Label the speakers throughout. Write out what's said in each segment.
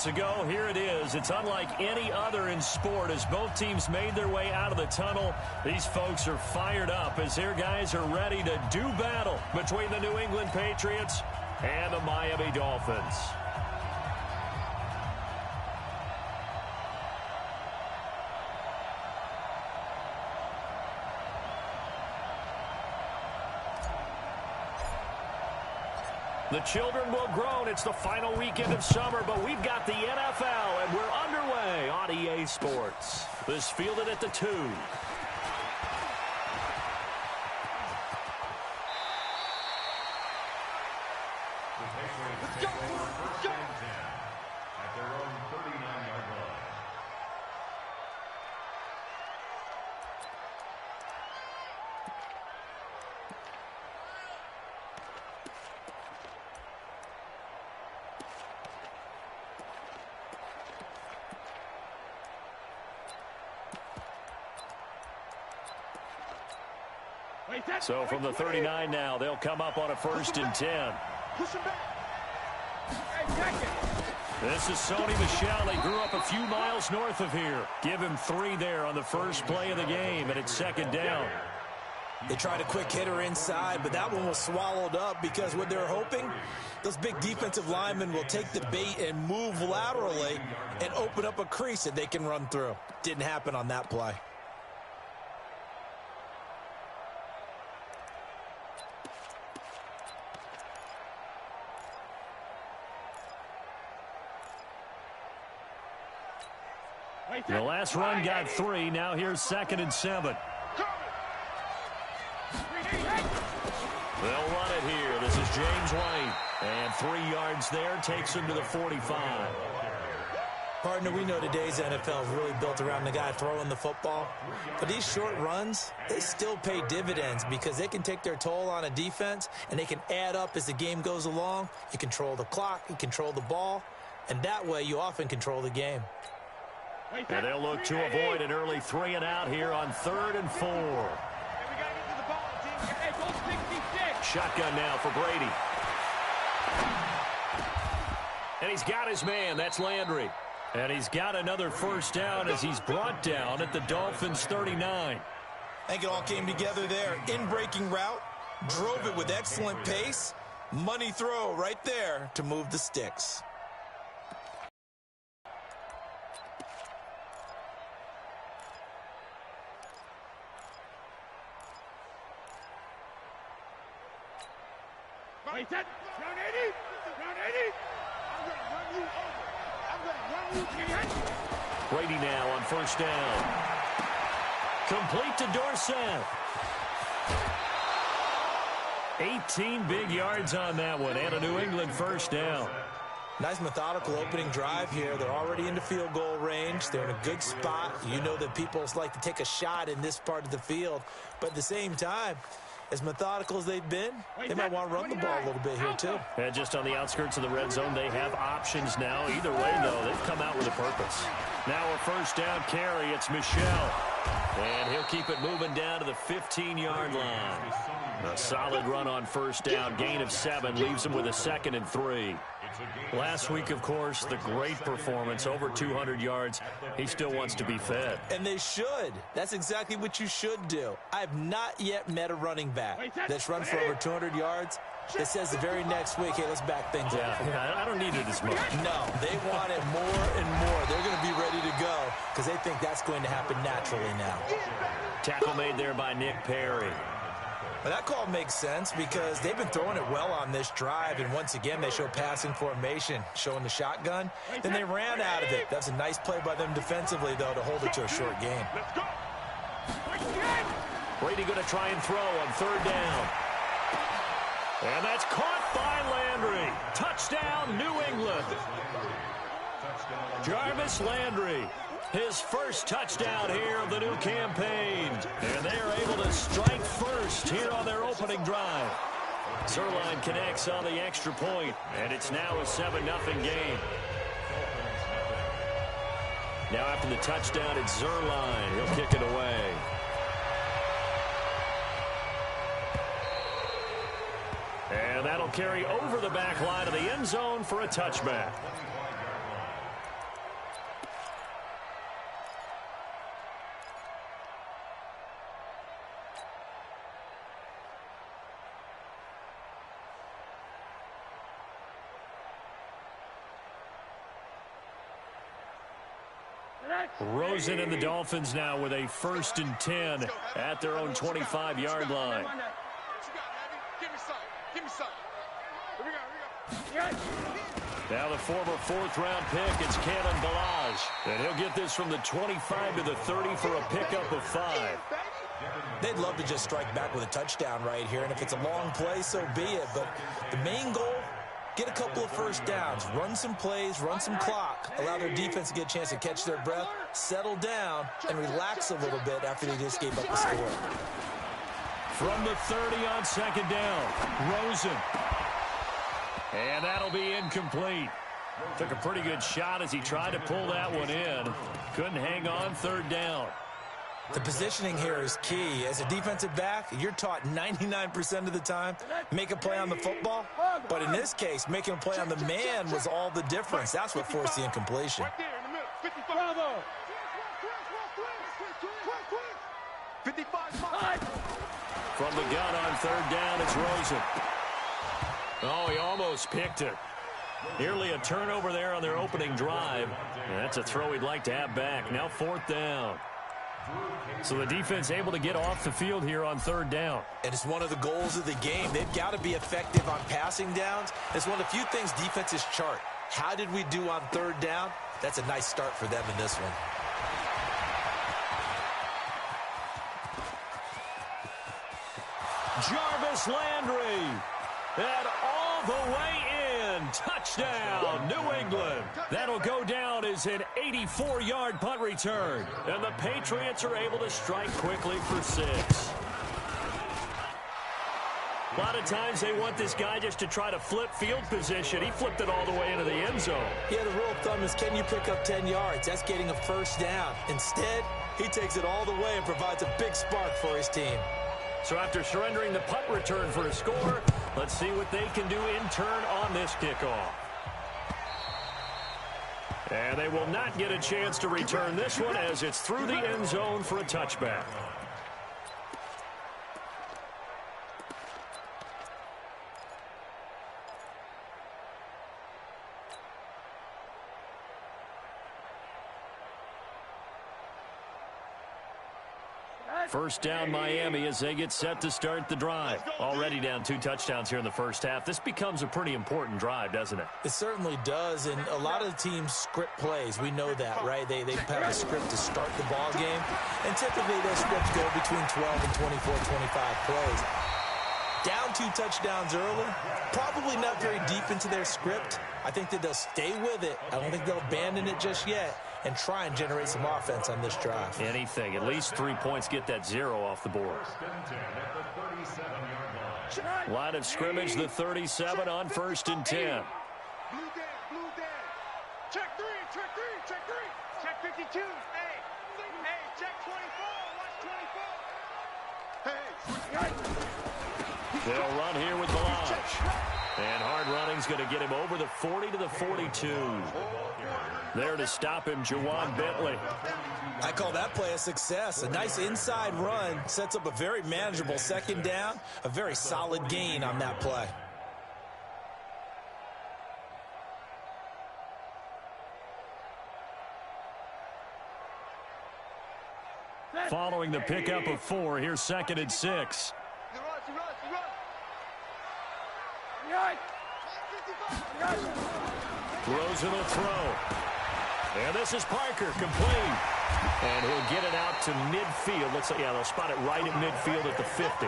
Speaker 1: To go, here it is. It's unlike any other in sport as both teams made their way out of the tunnel. These folks are fired up as their guys are ready to do battle between the New England Patriots and the Miami Dolphins. The children will groan. It's the final weekend of summer, but we've got the NFL, and we're underway on EA Sports. This fielded at the 2.
Speaker 2: Let's go. At their own 39-yard line.
Speaker 1: So from the 39 now, they'll come up on a 1st and 10. This is Sony Michel. He grew up a few miles north of here. Give him 3 there on the first play of the game, and it's 2nd down.
Speaker 3: They tried a quick hitter inside, but that one was swallowed up because what they're hoping, those big defensive linemen will take the bait and move laterally and open up a crease that they can run through. Didn't happen on that play.
Speaker 1: The last run got 3. Now here's 2nd and 7. They'll run it here. This is James White. And 3 yards there takes him to the 45.
Speaker 3: Partner, we know today's NFL is really built around the guy throwing the football. But these short runs, they still pay dividends because they can take their toll on a defense and they can add up as the game goes along. You control the clock, you control the ball, and that way you often control the game.
Speaker 1: And they'll look to avoid an early 3 and out here on 3rd and 4. Shotgun now for Brady. And he's got his man. That's Landry. And he's got another 1st down as he's brought down at the Dolphins' 39.
Speaker 3: I think it all came together there. In-breaking route, drove it with excellent pace. Money throw right there to move the sticks.
Speaker 4: Wait, that round 80. Round 80. I'm gonna run you over.
Speaker 1: Brady now on 1st down. Complete to Dorsett. 18 big yards on that one, and a New England 1st down.
Speaker 3: Nice methodical opening drive here. They're already into field goal range. They're in a good spot. You know that people like to take a shot in this part of the field, but at the same time, as methodical as they've been, they might want to run the ball a little bit here, too.
Speaker 1: And just on the outskirts of the red zone, they have options now. Either way, though, they've come out with a purpose. Now a 1st down carry. It's Michel. And he'll keep it moving down to the 15-yard line. A solid run on 1st down. Gain of 7 leaves him with a 2nd and 3. Last week, of course, the great performance, over 200 yards. He still wants to be fed.
Speaker 3: And they should. That's exactly what you should do. I have not yet met a running back that's run for over 200 yards that says the very next week, hey, let's back things up.
Speaker 1: Yeah, I don't need it as much.
Speaker 3: No, they want it more and more. They're going to be ready to go because they think that's going to happen naturally now.
Speaker 1: Tackle made there by Nick Perry.
Speaker 3: Well, that call makes sense because they've been throwing it well on this drive, and once again, they show passing formation, showing the shotgun. Then they ran out of it. That's a nice play by them defensively, though, to hold it to a short game.
Speaker 1: Brady going to try and throw on 3rd down. And that's caught by Landry. Touchdown, New England. Jarvis Landry. His 1st touchdown here of the new campaign. And they are able to strike first here on their opening drive. Zerline connects on the extra point, and it's now a 7-0 game. Now after the touchdown, it's Zerline. He'll kick it away. And that'll carry over the back line of the end zone for a touchback. Rosen and the Dolphins now with a 1st and 10 at their own 25-yard line. Now the former 4th-round pick, it's Kalen Ballage. And he'll get this from the 25 to the 30 for a pickup of 5.
Speaker 3: They'd love to just strike back with a touchdown right here, and if it's a long play, so be it. But the main goal, get a couple of first downs, run some plays, run some clock, allow their defense to get a chance to catch their breath, settle down, and relax a little bit after they just gave up the score.
Speaker 1: From the 30 on 2nd down, Rosen. And that'll be incomplete. Took a pretty good shot as he tried to pull that one in. Couldn't hang on 3rd down.
Speaker 3: The positioning here is key. As a defensive back, you're taught 99% of the time, make a play on the football. But in this case, making a play on the man was all the difference. That's what forced the incompletion.
Speaker 1: From the gun on 3rd down, it's Rosen. Oh, he almost picked it. Nearly a turnover there on their opening drive. And that's a throw he'd like to have back. Now 4th down. So the defense able to get off the field here on 3rd down.
Speaker 3: And it's one of the goals of the game. They've got to be effective on passing downs. It's one of the few things defenses chart. How did we do on 3rd down? That's a nice start for them in this one.
Speaker 1: Jarvis Landry. And all the way in. Touchdown, New England. That'll go down as an 84-yard punt return. And the Patriots are able to strike quickly for 6. A lot of times they want this guy just to try to flip field position. He flipped it all the way into the end zone.
Speaker 3: Yeah, the rule of thumb is, can you pick up 10 yards? That's getting a 1st down. Instead, he takes it all the way and provides a big spark for his team.
Speaker 1: So after surrendering the punt return for a score, let's see what they can do in turn on this kickoff. And they will not get a chance to return this one as it's through the end zone for a touchback. First down Miami as they get set to start the drive. Already down 2 touchdowns here in the first half. This becomes a pretty important drive, doesn't it?
Speaker 3: It certainly does, and a lot of the teams script plays. We know that, right? They have a script to start the ball game, and typically those scripts go between 12 and 24, 25 plays. Down 2 touchdowns early, probably not very deep into their script. I think that they'll stay with it. I don't think they'll abandon it just yet and try and generate some offense on this drive.
Speaker 1: Anything. At least 3 points, get that 0 off the board. Line of scrimmage, the 37 on 1st and 10.
Speaker 4: Blue dead, blue dead. Check 3, check 3, check 3. Check 52. Hey, check 24. Watch 24. Hey.
Speaker 1: They'll run here with Ballage. And hard running's going to get him over the 40 to the 42. There to stop him, Jawan Bentley.
Speaker 3: I call that play a success. A nice inside run sets up a very manageable 2nd down. A very solid gain on that play.
Speaker 1: Following the pickup of 4, here's 2nd and 6. Rosen will throw. And this is Parker, complete. And he'll get it out to midfield. Looks like, yeah, they'll spot it right at midfield at the 50.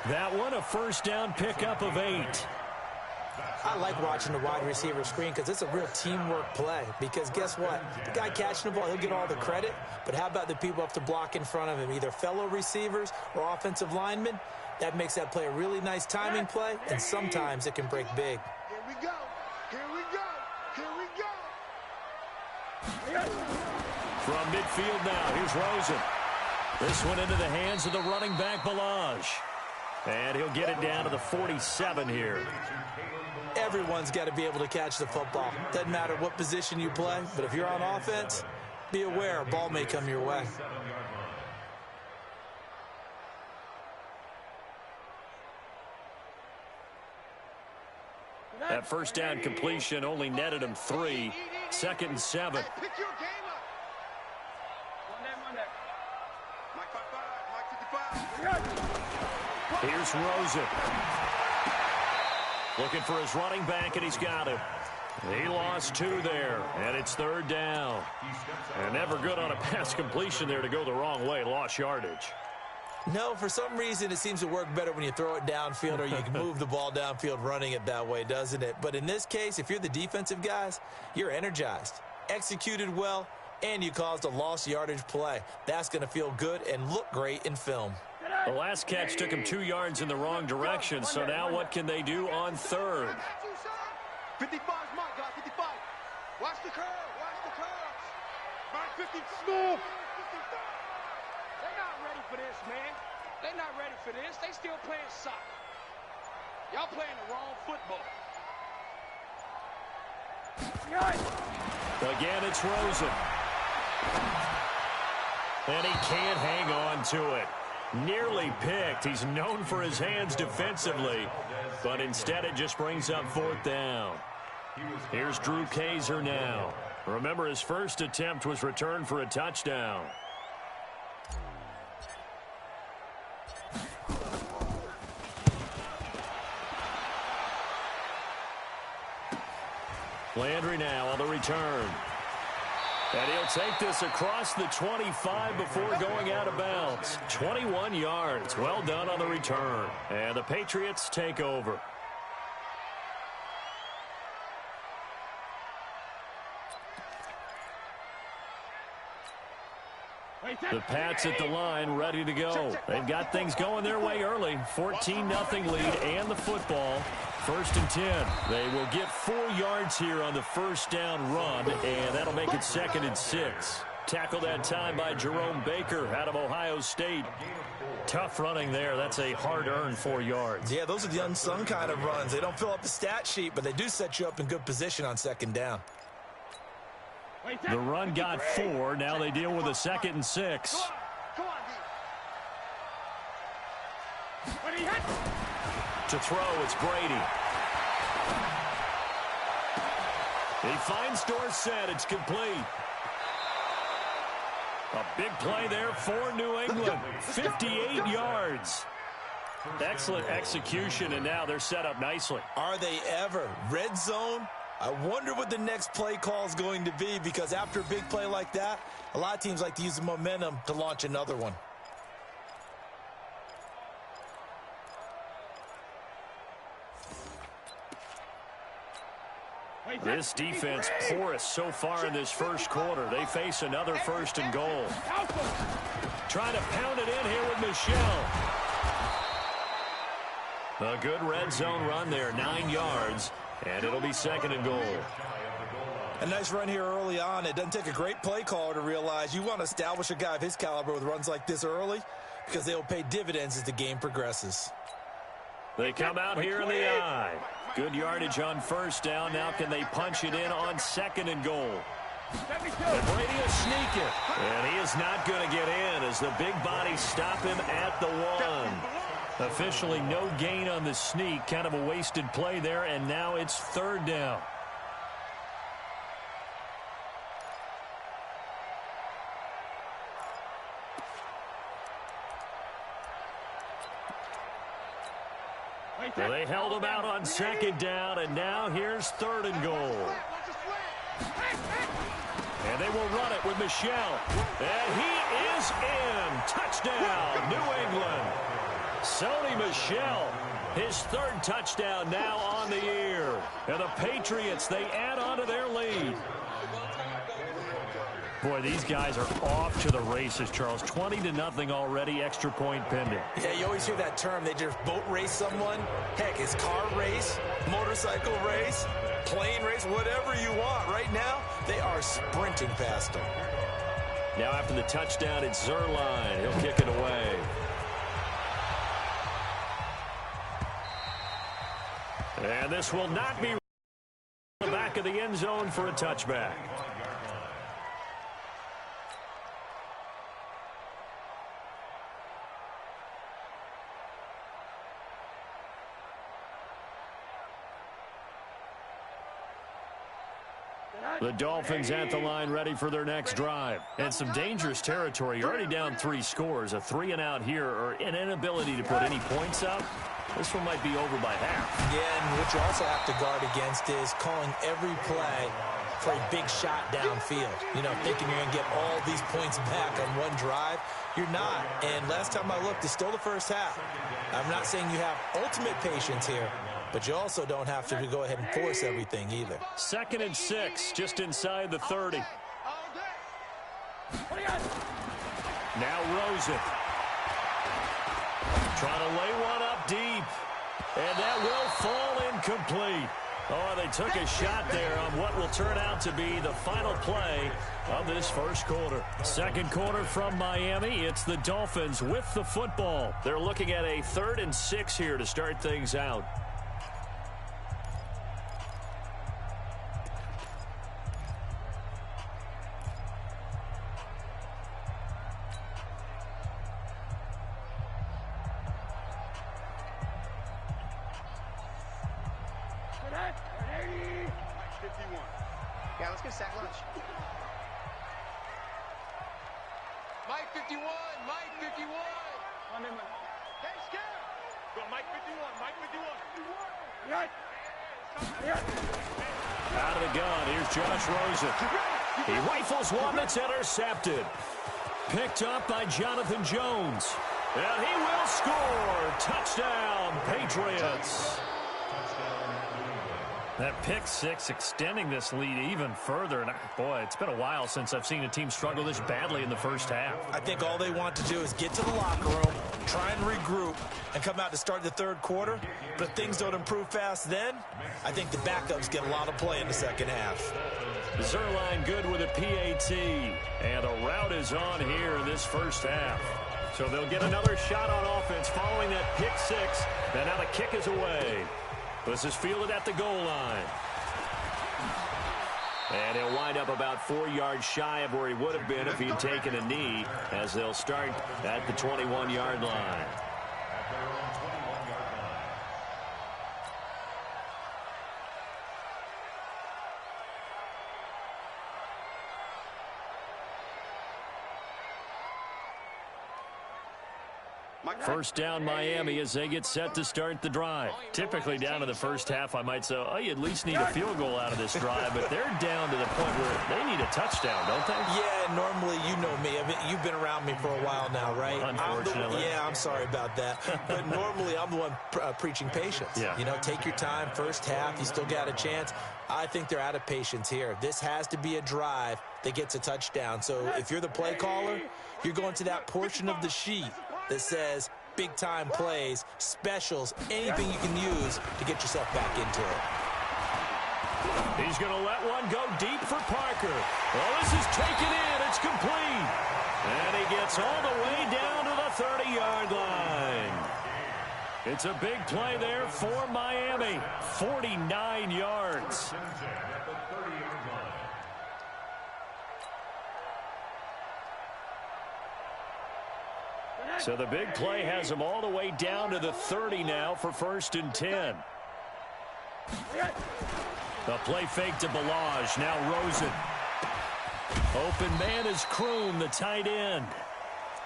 Speaker 1: That one, a 1st down pickup of 8.
Speaker 3: I like watching the wide receiver screen because it's a real teamwork play. Because guess what? The guy catching the ball, he'll get all the credit. But how about the people up to block in front of him, either fellow receivers or offensive linemen? That makes that play a really nice timing play, and sometimes it can break big.
Speaker 4: Here we go. Here we go. Here we go.
Speaker 1: From midfield now, here's Rosen. This one into the hands of the running back, Ballage. And he'll get it down to the 47 here.
Speaker 3: Everyone's got to be able to catch the football. Doesn't matter what position you play, but if you're on offense, be aware a ball may come your way.
Speaker 1: That 1st down completion only netted him 3. 2nd and 7.
Speaker 4: Mike 55, Mike 55.
Speaker 1: Here's Rosen. Looking for his running back, and he's got him. He lost 2 there, and it's 3rd down. And never good on a pass completion there to go the wrong way. Lost yardage.
Speaker 3: No, for some reason, it seems to work better when you throw it downfield or you can move the ball downfield running it that way, doesn't it? But in this case, if you're the defensive guys, you're energized, executed well, and you caused a lost yardage play. That's going to feel good and look great in film.
Speaker 1: The last catch took him 2 yards in the wrong direction, so now what can they do on 3rd?
Speaker 4: 55's my guy, 55. Watch the curve, watch the curves. Mike 50, smooth. They're not ready for this, man. They're not ready for this. They still playing soccer. Y'all playing the wrong football.
Speaker 1: Again, it's Rosen. And he can't hang on to it. Nearly picked. He's known for his hands defensively, but instead it just brings up 4th down. Here's Drew Kaiser now. Remember, his first attempt was returned for a touchdown. Landry now on the return. And he'll take this across the 25 before going out of bounds. 21 yards. Well done on the return. And the Patriots take over. The Pats at the line, ready to go. They've got things going their way early. 14-0 lead and the football. 1st and 10. They will get 4 yards here on the 1st down run, and that'll make it 2nd and 6. Tackled that time by Jerome Baker out of Ohio State. Tough running there. That's a hard-earned 4 yards.
Speaker 3: Yeah, those are the unsung kind of runs. They don't fill up the stat sheet, but they do set you up in good position on 2nd down.
Speaker 1: The run got 4. Now they deal with a 2nd and 6.
Speaker 4: Come on, D.
Speaker 1: To throw, it's Brady. He finds Dorsett. It's complete. A big play there for New England. 58 yards. Excellent execution, and now they're set up nicely.
Speaker 3: Are they ever? Red zone? I wonder what the next play call is going to be, because after a big play like that, a lot of teams like to use the momentum to launch another one.
Speaker 1: This defense porous so far in this first quarter. They face another 1st and goal. Trying to pound it in here with Michel. A good red zone run there, 9 yards, and it'll be 2nd and goal.
Speaker 3: A nice run here early on. It doesn't take a great play caller to realize you want to establish a guy of his caliber with runs like this early, because they'll pay dividends as the game progresses.
Speaker 1: They come out here in the eye. Good yardage on 1st down. Now can they punch it in on 2nd and goal? And Brady will sneak it. And he is not going to get in as the big bodies stop him at the 1. Officially no gain on the sneak. Kind of a wasted play there, and now it's 3rd down. Well, they held him out on 2nd down, and now here's 3rd and goal. And they will run it with Michel. And he is in. Touchdown, New England. Sony Michel, his 3rd touchdown now on the year. And the Patriots, they add on to their lead. Boy, these guys are off to the races, Charles. 20-0 already, extra point pending.
Speaker 3: Yeah, you always hear that term. They just boat race someone. Heck, it's car race, motorcycle race, plane race, whatever you want. Right now, they are sprinting past them.
Speaker 1: Now after the touchdown, it's Zerline. He'll kick it away. And this will not be the back of the end zone for a touchback. The Dolphins at the line ready for their next drive. And some dangerous territory. You're already down 3 scores. A 3-and-out here or an inability to put any points up. This one might be over by half.
Speaker 3: Yeah, and what you also have to guard against is calling every play for a big shot downfield. You know, thinking you're going to get all these points back on one drive. You're not. And last time I looked, it's still the first half. I'm not saying you have ultimate patience here, but you also don't have to go ahead and force everything either.
Speaker 1: 2nd and 6, just inside the 30. Now Rosen. Trying to lay one up deep. And that will fall incomplete. Oh, they took a shot there on what will turn out to be the final play of this first quarter. Second quarter from Miami. It's the Dolphins with the football. They're looking at a 3rd and 6 here to start things out.
Speaker 4: Yeah, let's get sack lunch. Mike 51, Mike 51. Hey, scared. Go, Mike 51, Mike 51.
Speaker 1: Out of the gun, here's Josh Rosen. He rifles one that's intercepted. Picked up by Jonathan Jones. And he will score. Touchdown, Patriots. That pick 6 extending this lead even further. And boy, it's been a while since I've seen a team struggle this badly in the first half.
Speaker 3: I think all they want to do is get to the locker room, try and regroup, and come out to start the third quarter. But if things don't improve fast then, I think the backups get a lot of play in the second half.
Speaker 1: Zerline good with a PAT. And the route is on here in this first half. So they'll get another shot on offense following that pick 6. And now the kick is away. This is fielded at the goal line. And he'll wind up about 4 yards shy of where he would have been if he had taken a knee, as they'll start at the 21-yard line. First down Miami as they get set to start the drive. Typically down to the first half, I might say, oh, you at least need a field goal out of this drive, but they're down to the point where they need a touchdown, don't they?
Speaker 3: Yeah, normally, you know me. I mean, you've been around me for a while now, right?
Speaker 1: Unfortunately.
Speaker 3: I'm sorry about that. But normally, I'm the one preaching patience.
Speaker 1: Yeah.
Speaker 3: You know, take your time. First half, you still got a chance. I think they're out of patience here. This has to be a drive that gets a touchdown. So if you're the play caller, you're going to that portion of the sheet that says big-time plays, specials, anything you can use to get yourself back into it.
Speaker 1: He's going to let one go deep for Parker. Well, this is taken in. It's complete. And he gets all the way down to the 30-yard line. It's a big play there for Miami. 49 yards. So the big play has him all the way down to the 30 now for 1st and 10. The play fake to Balaj. Now Rosen. Open man is Kroom, the tight end.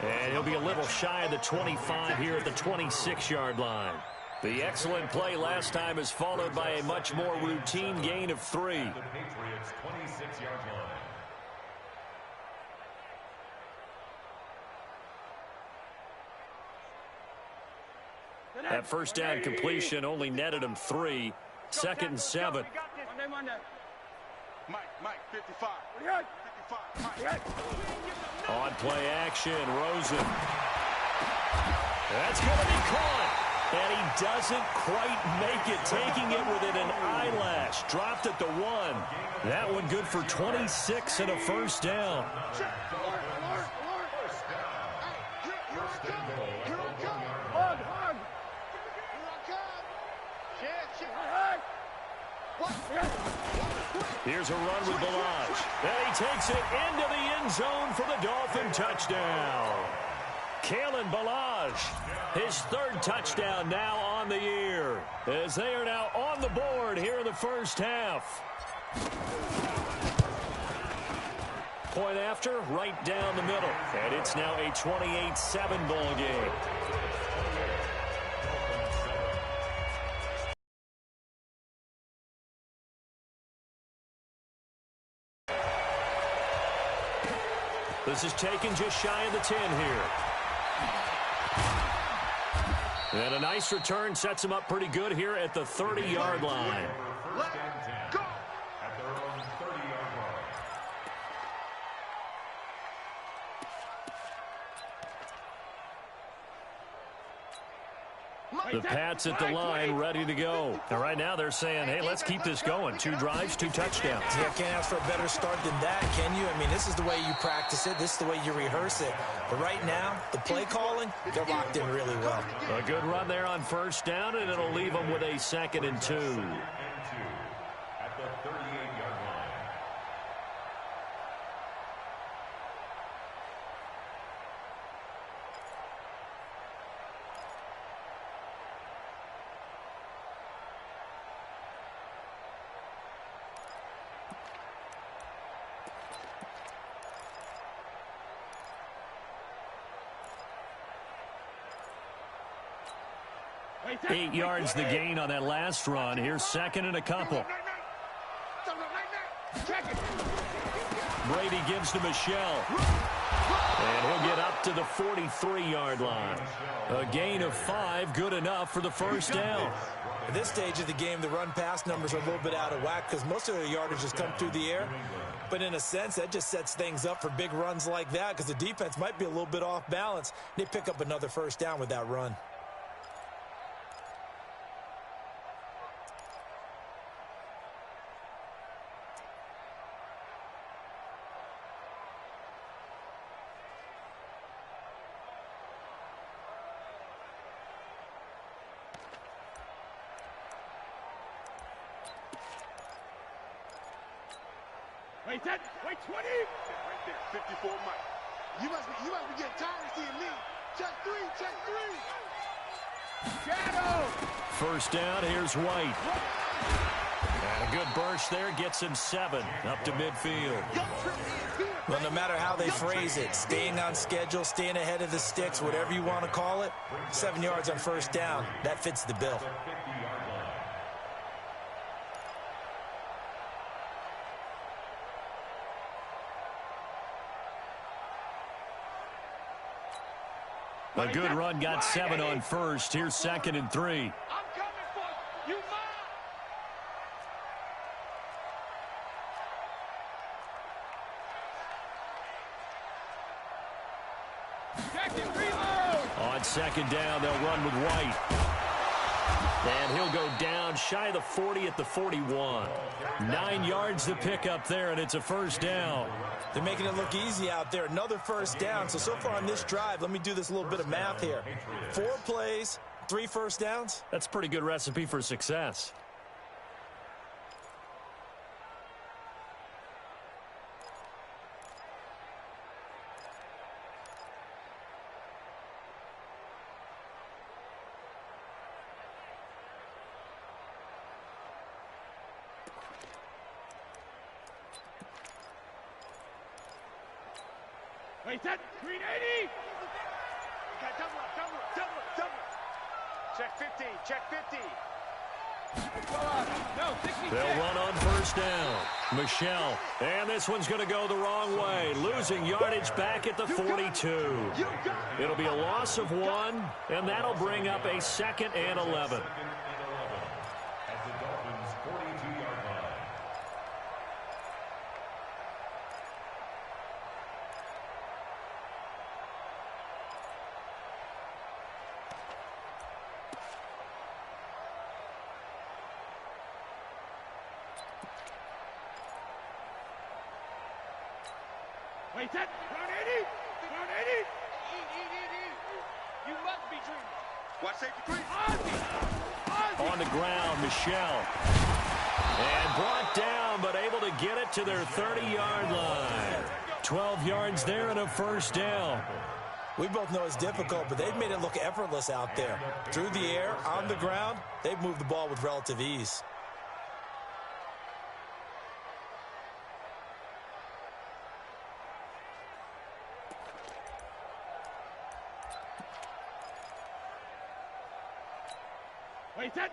Speaker 1: And he'll be a little shy of the 25 here at the 26-yard line. The excellent play last time is followed by a much more routine gain of 3.
Speaker 2: The Patriots' 26-yard line.
Speaker 1: That first down completion only netted him 3. 2nd and 7.
Speaker 4: Mike, 55. 55.
Speaker 1: On play action, Rosen. That's going to be caught. And he doesn't quite make it, taking it within an eyelash. Dropped at the 1. That one good for 26 and a first down. Here's a run with Balaj. And he takes it into the end zone for the Dolphin touchdown. Kalen Balaj, his 3rd touchdown now on the year, as they are now on the board here in the first half. Point after, right down the middle. And it's now a 28-7 ball game. This is taken just shy of the 10 here. And a nice return sets him up pretty good here at the 30-yard line.
Speaker 4: Go!
Speaker 2: At their own 30-yard line.
Speaker 1: The Pats at the line, ready to go. And right now they're saying, hey, let's keep this going. 2 drives, 2 touchdowns.
Speaker 3: Yeah, can't ask for a better start than that, can you? I mean, this is the way you practice it. This is the way you rehearse it. But right now, the play calling, they're locked in really well.
Speaker 1: A good run there on first down, and it'll leave them with a 2nd and 2.
Speaker 2: At the 38-yard line.
Speaker 4: Wait,
Speaker 1: 8 yards the gain on that last run. Here's 2nd and a couple.
Speaker 4: Check it.
Speaker 1: Brady gives to Michelle. And he'll get up to the 43-yard line. A gain of 5, good enough for the first down.
Speaker 3: At this stage of the game, the run-pass numbers are a little bit out of whack because most of their yardage has come through the air. But in a sense, that just sets things up for big runs like that because the defense might be a little bit off balance. They pick up another first down with that run.
Speaker 4: Wait, 20. Right there, 54 Mike. You must be getting tired of seeing me. Check 3. Shadow.
Speaker 1: First down, here's White. And a good burst there gets him 7 up to midfield.
Speaker 3: Well, no matter how they phrase it, staying on schedule, staying ahead of the sticks, whatever you want to call it, 7 yards on first down, that fits the bill.
Speaker 1: A good run got 7 on first. Here's 2nd and 3.
Speaker 4: I'm coming for you. You mine. Second reload.
Speaker 1: On 2nd down, they'll run with White. And he'll go down shy of the 40 at the 41. 9 yards to pick up there, and it's a first down.
Speaker 3: They're making it look easy out there. Another first down. So far on this drive, let me do this little bit of math here. 4 plays, 3 first downs.
Speaker 1: That's a pretty good recipe for success.
Speaker 4: Wait, 380. Got double up. Check 50. No, 60.
Speaker 1: They'll run on first down. Michelle. And this one's going to go the wrong way. Losing yardage back at the 42. It'll be a loss of 1, and that'll bring up a 2nd and 11.
Speaker 2: At the Dolphins' 42-yard line.
Speaker 4: Wait, 180. You must be dreaming. Watch safety 3.
Speaker 1: On the ground, Michelle. And brought down, but able to get it to their 30-yard line. 12 yards there and a first down.
Speaker 3: We both know it's difficult, but they've made it look effortless out there. Through the air, on the ground, they've moved the ball with relative ease.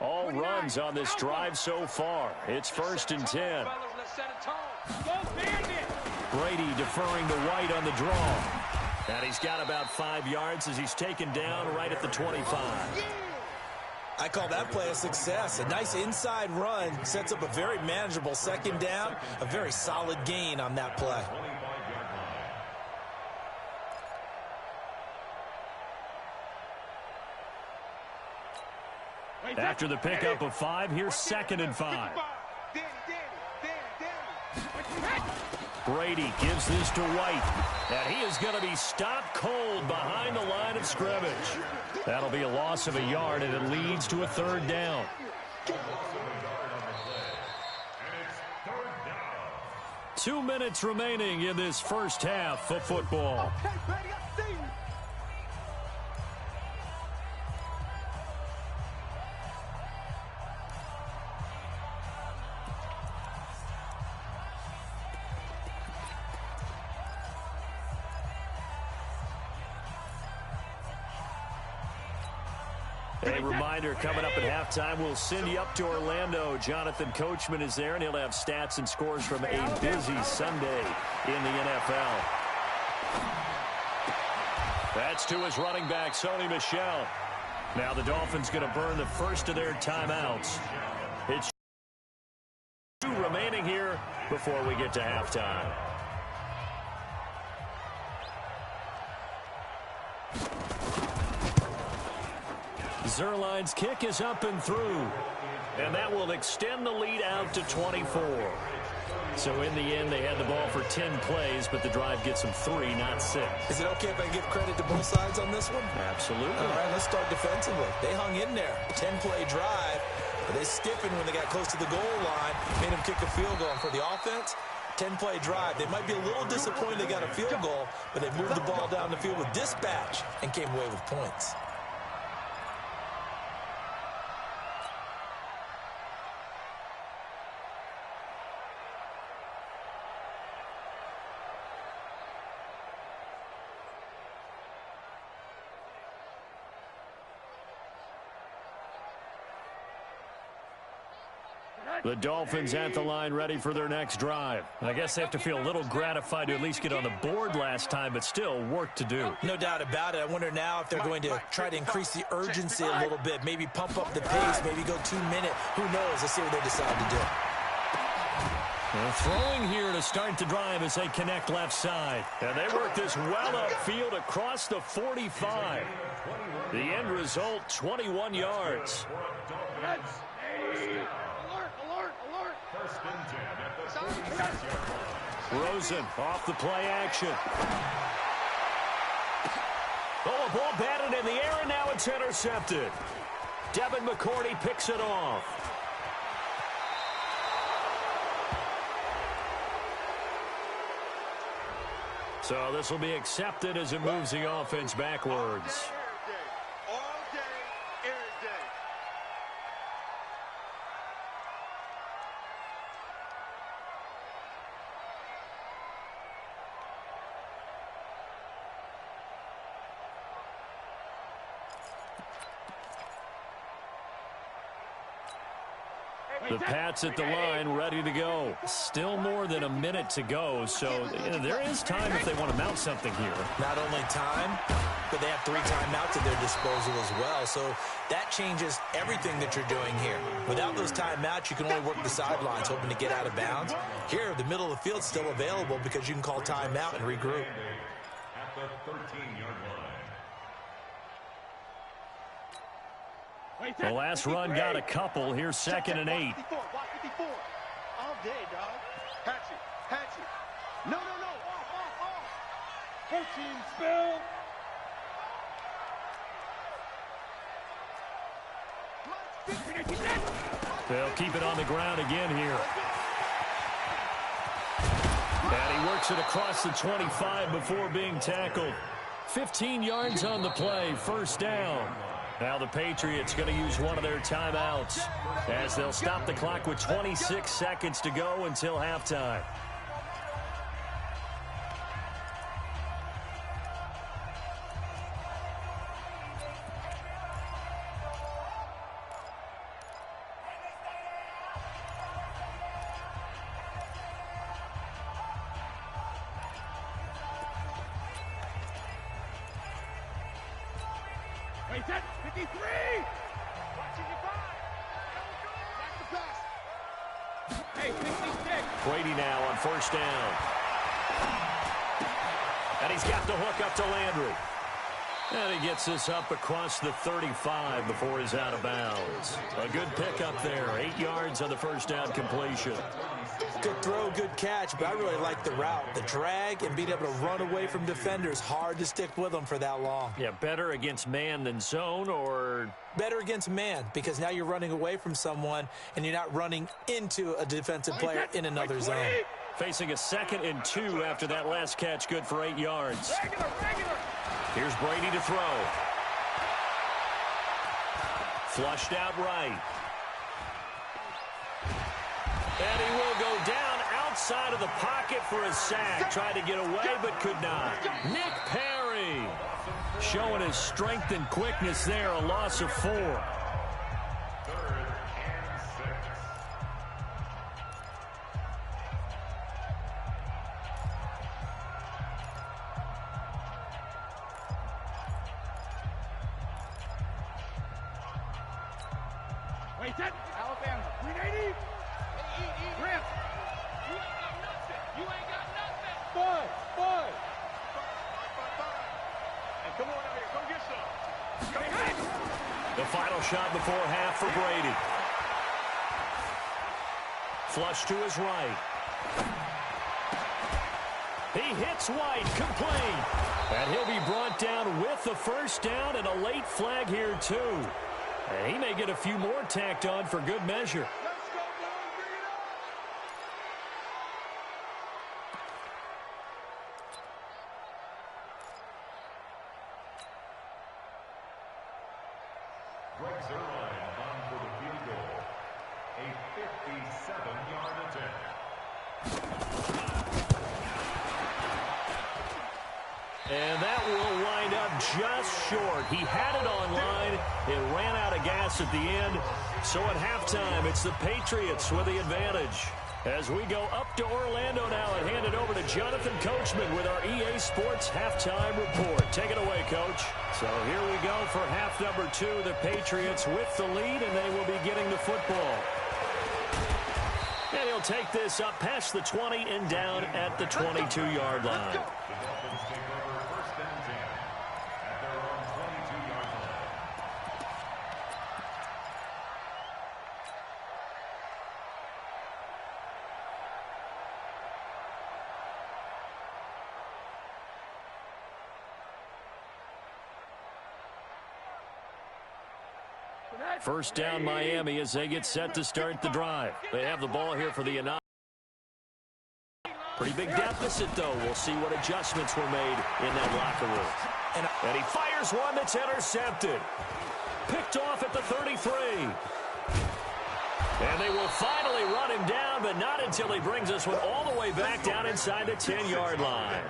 Speaker 1: All runs on this drive so far. It's 1st and 10. Brady deferring to White on the draw. And he's got about 5 yards as he's taken down right at the 25.
Speaker 3: I call that play a success. A nice inside run sets up a very manageable 2nd down. A very solid gain on that play.
Speaker 1: After the pickup of 5, here's 2nd and 5. Brady gives this to White, and he is going to be stopped cold behind the line of scrimmage. That'll be a loss of a yard, and it leads to a 3rd down. Two minutes remaining in this first half of football. A reminder, coming up at halftime, we'll send you up to Orlando. Jonathan Coachman is there, and he'll have stats and scores from a busy Sunday in the NFL. That's to his running back, Sony Michel. Now the Dolphins going to burn the first of their timeouts. It's 2 remaining here before we get to halftime. Zerline's kick is up and through, and that will extend the lead out to 24. So in the end, they had the ball for 10 plays, but the drive gets them 3, not 6.
Speaker 3: Is it okay if I give credit to both sides on this one?
Speaker 1: Absolutely.
Speaker 3: All right, let's start defensively. They hung in there. 10-play drive, but they stiffened when they got close to the goal line, made them kick a field goal. And for the offense, 10-play drive. They might be a little disappointed they got a field goal, but they moved the ball down the field with dispatch and came away with points.
Speaker 1: The Dolphins at the line, ready for their next drive. I guess they have to feel a little gratified to at least get on the board last time, but still work to do.
Speaker 3: No doubt about it. I wonder now if they're going to try to increase the urgency a little bit, maybe pump up the pace, maybe go 2-minute. Who knows? Let's see what they decide to do.
Speaker 1: Well, throwing here to start the drive as they connect left side. And they work this well upfield across the 45. The end result, 21 yards. Rosen off the play action. Oh, a ball batted in the air, and now it's intercepted. Devin McCourty picks it off. So this will be accepted as it moves the offense backwards. The Pats at the line, ready to go. Still more than a minute to go, so there is time if they want to mount something here.
Speaker 3: Not only time, but they have 3 timeouts at their disposal as well, so that changes everything that you're doing here. Without those timeouts, you can only work the sidelines, hoping to get out of bounds. Here, the middle of the field's still available because you can call timeout and regroup.
Speaker 2: At the 13-yard line.
Speaker 1: The last run got a couple. Here's 2nd and 8.
Speaker 4: All day, dog. Hatchet. No. Off. 14, spill.
Speaker 1: They'll keep it on the ground again here. And he works it across the 25 before being tackled. 15 yards on the play, 1st down. Now the Patriots going to use one of their timeouts as they'll stop the clock with 26 seconds to go until halftime.
Speaker 4: Wait, set. 53. Watch your five. Watch the pass. Hey, 56.
Speaker 1: Brady now on first down. And he's got the hook up to Landry. And he gets this up across the 35 before he's out of bounds. A good pickup there. 8 yards on the first down completion.
Speaker 3: Good throw, good catch, but I really like the route. The drag and being able to run away from defenders. Hard to stick with them for that long.
Speaker 1: Yeah, better against man than zone, or
Speaker 3: better against man, because now you're running away from someone and you're not running into a defensive player in another zone.
Speaker 1: Facing a 2nd and 2 after that last catch, good for 8 yards.
Speaker 4: Regular.
Speaker 1: Here's Brady to throw. Flushed out right. And he will go down outside of the pocket for a sack. Tried to get away, but could not. Nick Perry showing his strength and quickness there. A loss of 4.
Speaker 2: 3rd and 6.
Speaker 4: Wait, set. Alabama. 380. Rip. You ain't got nothing. You ain't got nothing. Five. Hey, come on out here. Come get some. Come back.
Speaker 1: The final shot before half for Brady. Flush to his right. He hits White, complete. And he'll be brought down with the first down and a late flag here too. And he may get a few more tacked on for good measure.
Speaker 4: Let's go, boys. Bring it up.
Speaker 2: Greg Zuerlein on for the field goal. A 57-yard attempt.
Speaker 1: And that will wind up just short. He had it on line. It ran out of gas at the end. So at halftime, it's the Patriots with the advantage. As we go up to Orlando now and hand it over to Jonathan Coachman with our EA Sports halftime report. Take it away, Coach. So here we go for half number 2. The Patriots with the lead, and they will be getting the football. And he'll take this up past the 20 and down at the 22-yard line.
Speaker 2: The Dolphins take over 1st and 10 at their own 22-yard line.
Speaker 1: First down Miami as they get set to start the drive. They have the ball here for the inaugural. Pretty big deficit, though. We'll see what adjustments were made in that locker room. And he fires one that's intercepted. Picked off at the 33. And they will finally run him down, but not until he brings us one all the way back down inside the 10-yard line.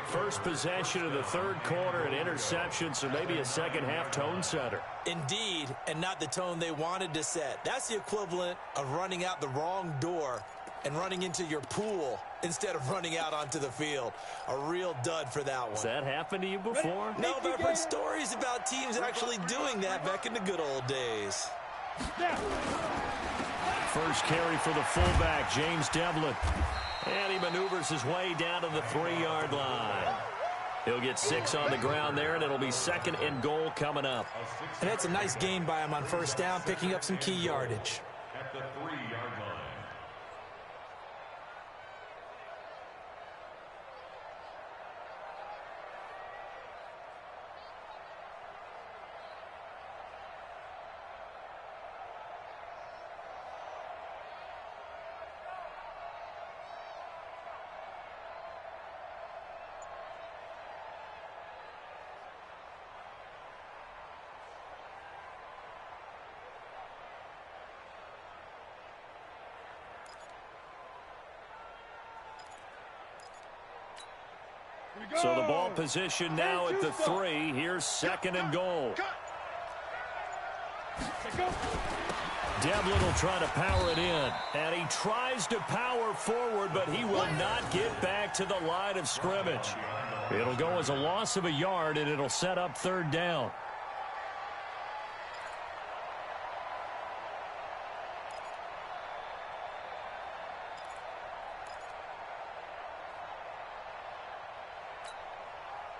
Speaker 1: First possession of the 3rd quarter, an interception, so maybe a second-half tone setter.
Speaker 3: Indeed, and not the tone they wanted to set. That's the equivalent of running out the wrong door and running into your pool instead of running out onto the field. A real dud for that one.
Speaker 1: Has that happened to you before?
Speaker 3: No, but I've heard stories about teams actually doing that back in the good old days.
Speaker 1: First carry for the fullback, James Devlin. And he maneuvers his way down to the 3-yard line. He'll get 6 on the ground there, and it'll be 2nd and goal coming up.
Speaker 3: And that's a nice gain by him on first down, picking up some key yardage.
Speaker 2: At the 3-yard line.
Speaker 1: So the ball position now at the 3. Here's 2nd and goal. Devlin will try to power it in. And he tries to power forward, but he will not get back to the line of scrimmage. It'll go as a loss of a yard, and it'll set up 3rd down.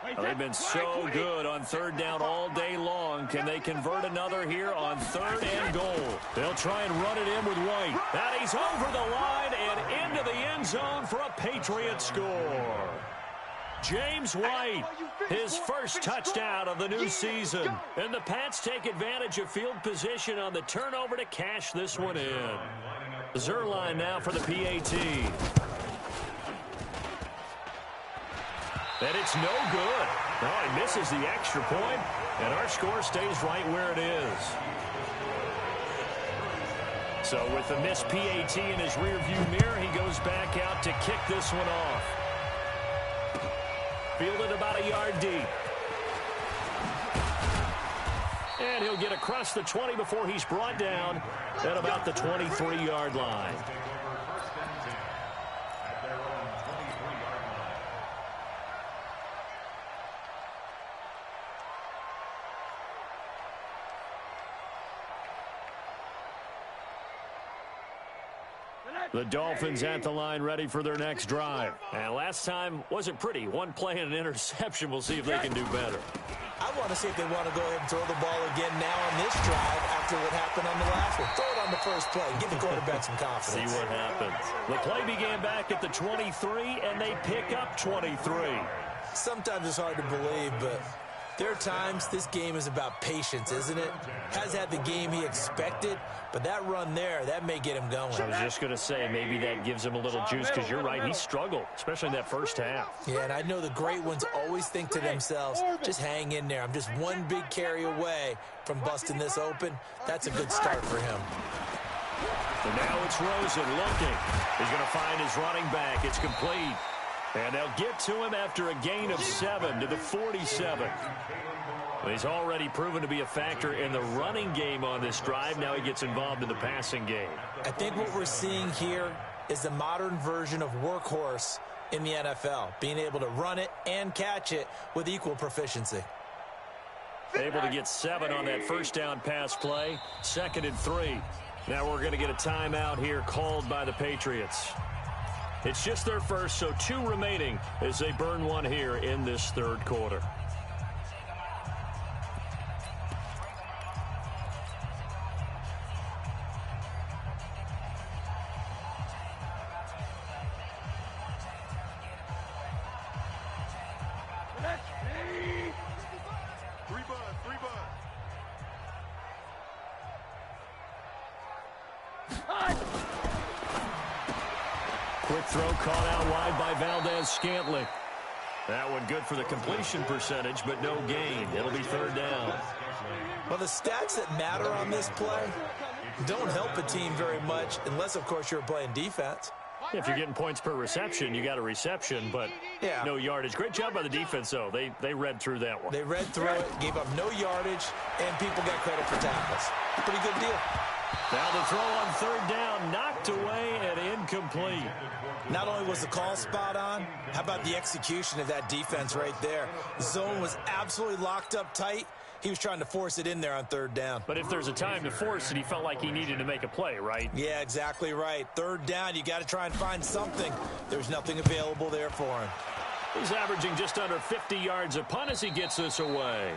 Speaker 1: Well, they've been so good on third down all day long. Can they convert another here on 3rd and goal? They'll try and run it in with White. And he's over the line and into the end zone for a Patriot score. James White, his first touchdown of the new season. And the Pats take advantage of field position on the turnover to cash this one in. Zerline now for the PAT. And it's no good. No, he misses the extra point, and our score stays right where it is. So with the missed PAT in his rearview mirror, he goes back out to kick this one off. Fielded about a yard deep. And he'll get across the 20 before he's brought down at about the 23-yard line. The Dolphins at the line ready for their next drive. And last time wasn't pretty. One play and an interception. We'll see if they can do better.
Speaker 3: I want to see if they want to go ahead and throw the ball again now on this drive after what happened on the last one. Throw it on the first play. Give the quarterback some confidence.
Speaker 1: See what happens. The play began back at the 23, and they pick up 23.
Speaker 3: Sometimes it's hard to believe, but there are times this game is about patience, isn't it? Has had the game he expected, but that run there, that may get him going.
Speaker 1: I was just going to say, maybe that gives him a little juice, because you're right, he struggled, especially in that first half.
Speaker 3: Yeah, and I know the great ones always think to themselves, just hang in there. I'm just one big carry away from busting this open. That's a good start for him.
Speaker 1: So now it's Rosen looking. He's going to find his running back. It's complete. And they'll get to him after a gain of 7 to the 47. He's already proven to be a factor in the running game on this drive. Now he gets involved in the passing game.
Speaker 3: I think what we're seeing here is the modern version of workhorse in the NFL, being able to run it and catch it with equal proficiency.
Speaker 1: Able to get 7 on that first down pass play. 2nd and 3. Now we're going to get a timeout here called by the Patriots. It's just their first, so 2 remaining as they burn one here in this third quarter. Quick throw caught out wide by Valdez-Scantling. That one good for the completion percentage, but no gain. It'll be 3rd down.
Speaker 3: Well, the stats that matter on this play don't help a team very much unless, of course, you're playing defense.
Speaker 1: If you're getting points per reception, you got a reception, but no yardage. Great job by the defense, though. They read through that one.
Speaker 3: They read through it, gave up no yardage, and people got credit for tackles. Pretty good deal.
Speaker 1: Now the throw on 3rd down, knocked away and incomplete.
Speaker 3: Not only was the call spot on, how about the execution of that defense right there? The zone was absolutely locked up tight. He was trying to force it in there on 3rd down.
Speaker 1: But if there's a time to force it, he felt like he needed to make a play, right?
Speaker 3: Yeah, exactly right. 3rd down, you got to try and find something. There's nothing available there for him.
Speaker 1: He's averaging just under 50 yards a punt as he gets this away.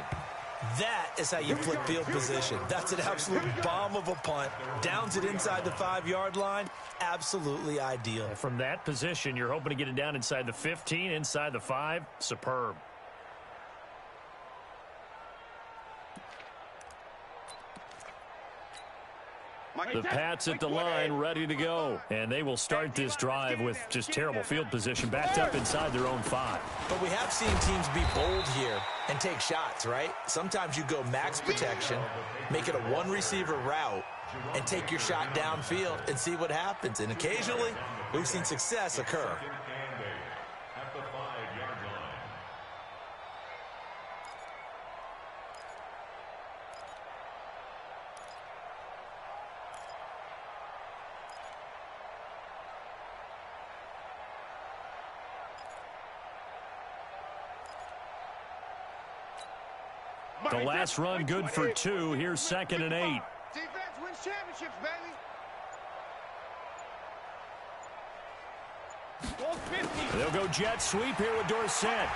Speaker 3: That is how you flip field position. That's an absolute bomb of a punt. Downs it inside the 5-yard line. Absolutely ideal.
Speaker 1: From that position, you're hoping to get it down inside the 15, inside the 5. Superb. The Pats at the line ready to go. And they will start this drive with just terrible field position, backed up inside their own 5.
Speaker 3: But we have seen teams be bold here and take shots, right? Sometimes you go max protection, make it a one-receiver route, and take your shot downfield and see what happens. And occasionally, we've seen success occur.
Speaker 2: At the 5-yard line.
Speaker 1: The last run good for 2. Here's 2nd and 8.
Speaker 4: Defense wins championships, baby.
Speaker 1: They'll go jet sweep here with Dorsett.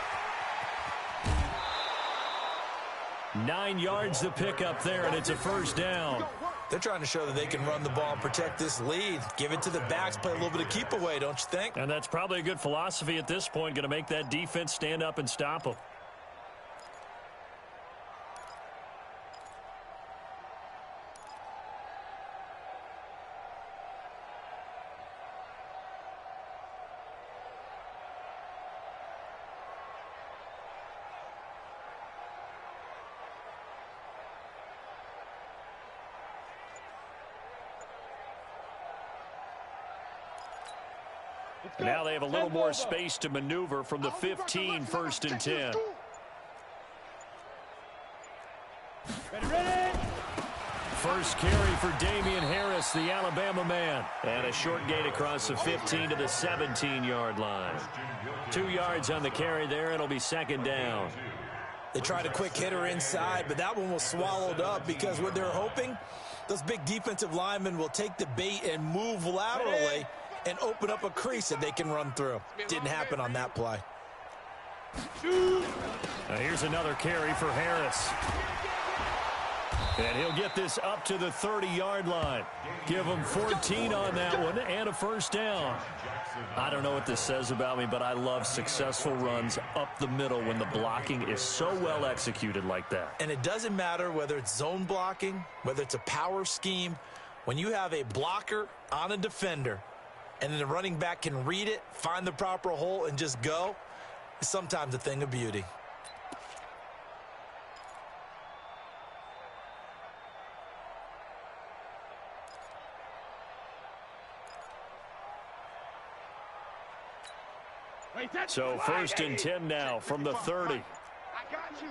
Speaker 1: 9 yards to pick up there, and it's a first down.
Speaker 3: They're trying to show that they can run the ball and protect this lead. Give it to the backs, play a little bit of keep away, don't you think?
Speaker 1: And that's probably a good philosophy at this point, going to make that defense stand up and stop them. Now they have a little more space to maneuver from the 15, 1st and 10. First carry for Damian Harris, the Alabama man. And a short gain across the 15 to the 17-yard line. 2 yards on the carry there. It'll be 2nd down.
Speaker 3: They tried a quick hitter inside, but that one was swallowed up because what they're hoping, those big defensive linemen will take the bait and move laterally and open up a crease that they can run through. Didn't happen on that play.
Speaker 1: Now here's another carry for Harris. And he'll get this up to the 30-yard line. Give him 14 on that one and a first down. I don't know what this says about me, but I love successful runs up the middle when the blocking is so well executed like that.
Speaker 3: And it doesn't matter whether it's zone blocking, whether it's a power scheme. When you have a blocker on a defender, and then the running back can read it, find the proper hole, and just go, it's sometimes a thing of beauty.
Speaker 1: So 1st and 10 now from the 30.
Speaker 4: I got you,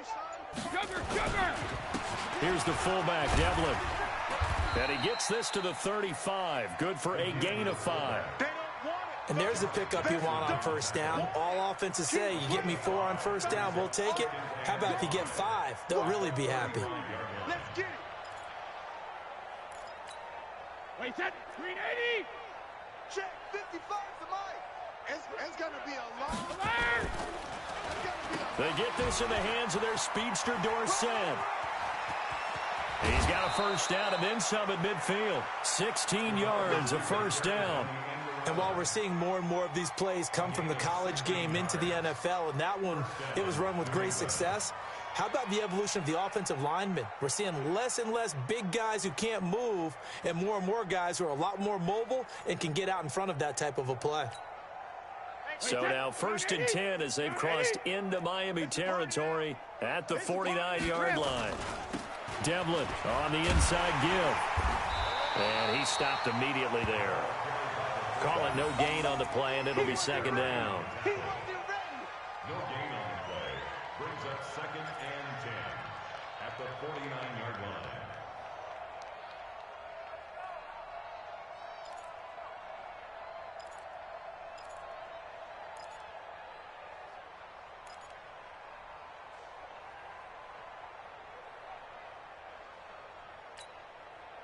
Speaker 4: son. Sugar.
Speaker 1: Here's the fullback, Devlin. And he gets this to the 35. Good for a gain of 5.
Speaker 3: And there's the pickup you want on 1st down. All offenses say, you get me 4 on 1st down, we'll take it. How about if you get 5? They'll really be happy.
Speaker 4: Let's get it. Wait, that 380. Check 55 to Mike. It's going to be a long way.
Speaker 1: They get this in the hands of their speedster, Dorsett. He's got a first down and then some at midfield. 16 yards, a first down.
Speaker 3: And while we're seeing more and more of these plays come from the college game into the NFL, and that one, it was run with great success, how about the evolution of the offensive linemen? We're seeing less and less big guys who can't move and more guys who are a lot more mobile and can get out in front of that type of a play.
Speaker 1: So now 1st and 10 as they've crossed into Miami territory at the 49-yard line. Devlin on the inside give. And he stopped immediately there. Call it no gain on the play, and it'll be 2nd down.
Speaker 2: No gain on the play. Brings up 2nd and 10 at the 49-yard line.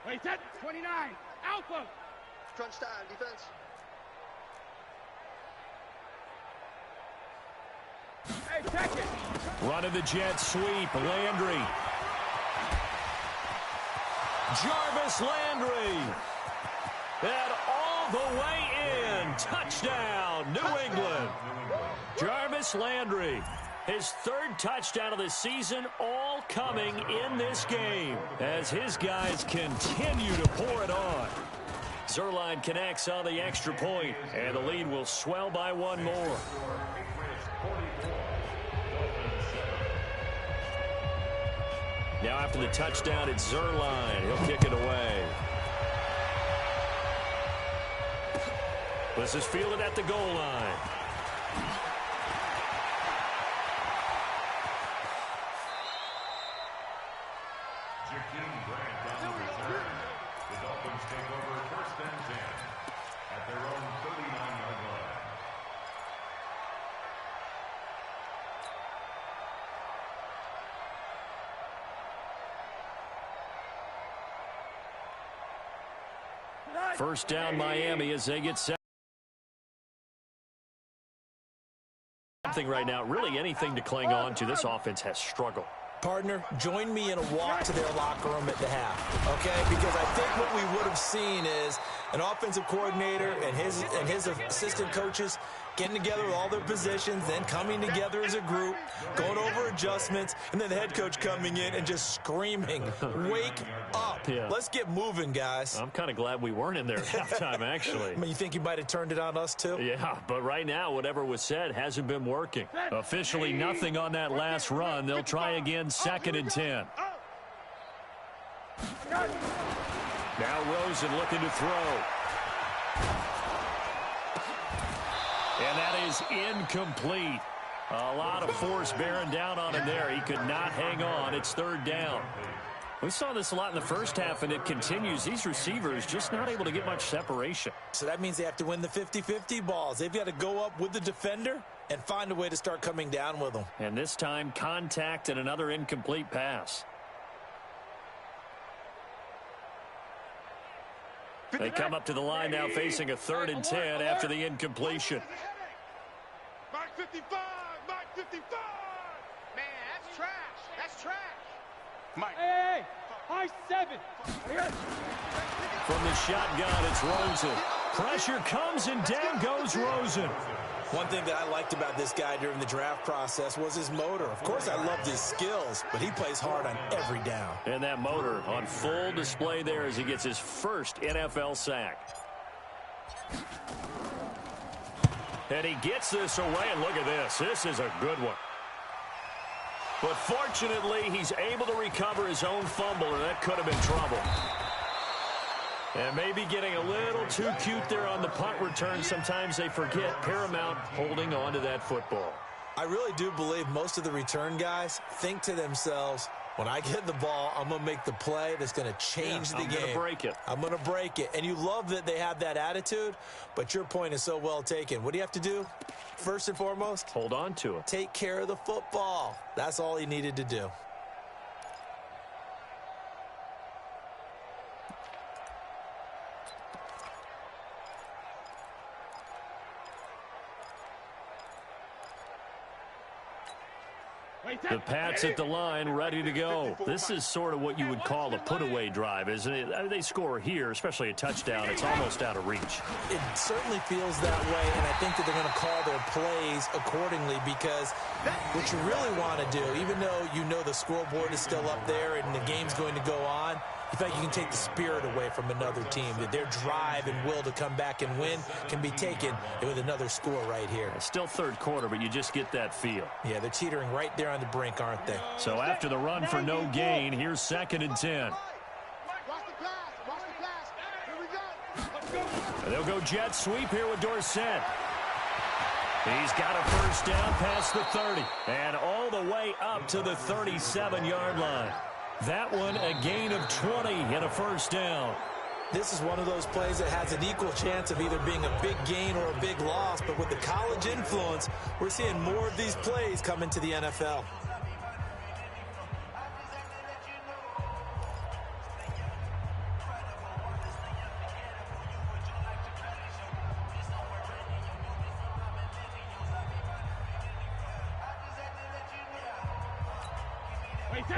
Speaker 4: Wait, that 29. Alpha. Crunch time, defense. Hey, check it.
Speaker 1: Running the jet sweep, Landry. Jarvis Landry. And all the way in. Touchdown, New England. Jarvis Landry. His 3rd touchdown of the season, all coming in this game as his guys continue to pour it on. Zerline connects on the extra point, and the lead will swell by 1 more. Now after the touchdown, it's Zerline. He'll kick it away. This is fielded at the goal line.
Speaker 2: At their own 39-yard line.
Speaker 1: First down, Miami, as they get set. Something right now, really anything to cling on to. This offense has struggled.
Speaker 3: Partner, join me in a walk to their locker room at the half, okay? Because I think what we would have seen is an offensive coordinator and his assistant coaches getting together with all their positions, then coming together as a group, going over adjustments, and then the head coach coming in and just screaming, "Wake up.
Speaker 1: Yeah.
Speaker 3: Let's get moving, guys."
Speaker 1: I'm kind of glad we weren't in there at halftime, actually.
Speaker 3: I mean, you think you might have turned it on us, too?
Speaker 1: Yeah, but right now, whatever was said hasn't been working. Officially nothing on that last run. They'll try again, 2nd and 10. Now Rosen looking to throw. And that is incomplete. A lot of force bearing down on him there. He could not hang on. It's 3rd down. We saw this a lot in the first half, and it continues. These receivers just not able to get much separation.
Speaker 3: So that means they have to win the 50-50 balls. They've got to go up with the defender and find a way to start coming down with them.
Speaker 1: And this time, contact and another incomplete pass. They come up to the line now facing a 3rd and 10 after the incompletion.
Speaker 4: Mark 55! Mark 55! Man, that's trash. That's trash. Mike.
Speaker 5: Hey, high 7.
Speaker 1: From the shotgun, it's Rosen. Pressure comes, and down goes Rosen.
Speaker 3: One thing that I liked about this guy during the draft process was his motor. Of course, I loved his skills, but he plays hard on every down.
Speaker 1: And that motor on full display there as he gets his first NFL sack. And he gets this away, and look at this. This is a good one. But fortunately, he's able to recover his own fumble, and that could have been trouble. And maybe getting a little too cute there on the punt return. Sometimes they forget Paramount holding on to that football.
Speaker 3: I really do believe most of the return guys think to themselves, when I get the ball, I'm going to make the play that's going to change the game.
Speaker 1: I'm going to break it.
Speaker 3: I'm going to break it. And you love that they have that attitude, but your point is so well taken. What do you have to do? First and foremost,
Speaker 1: hold on to it.
Speaker 3: Take care of the football. That's all he needed to do.
Speaker 1: The Pats at the line, ready to go. This is sort of what you would call a put-away drive, isn't it? I mean, they score here, especially a touchdown. It's almost out of reach.
Speaker 3: It certainly feels that way, and I think that they're going to call their plays accordingly because what you really want to do, even though you know the scoreboard is still up there and the game's going to go on, in fact, you can take the spirit away from another team. That their drive and will to come back and win can be taken with another score right here.
Speaker 1: It's still 3rd quarter, but you just get that feel.
Speaker 3: Yeah, they're teetering right there on the brink, aren't they?
Speaker 1: So after the run for no gain, here's 2nd and 10.
Speaker 4: Watch the pass. Watch the pass. Here we go. Let's go.
Speaker 1: They'll go jet sweep here with Dorsett. He's got a first down past the 30 and all the way up to the 37-yard line. That one a gain of 20 and a first down.
Speaker 3: This is one of those plays that has an equal chance of either being a big gain or a big loss, but with the college influence, we're seeing more of these plays come into the NFL.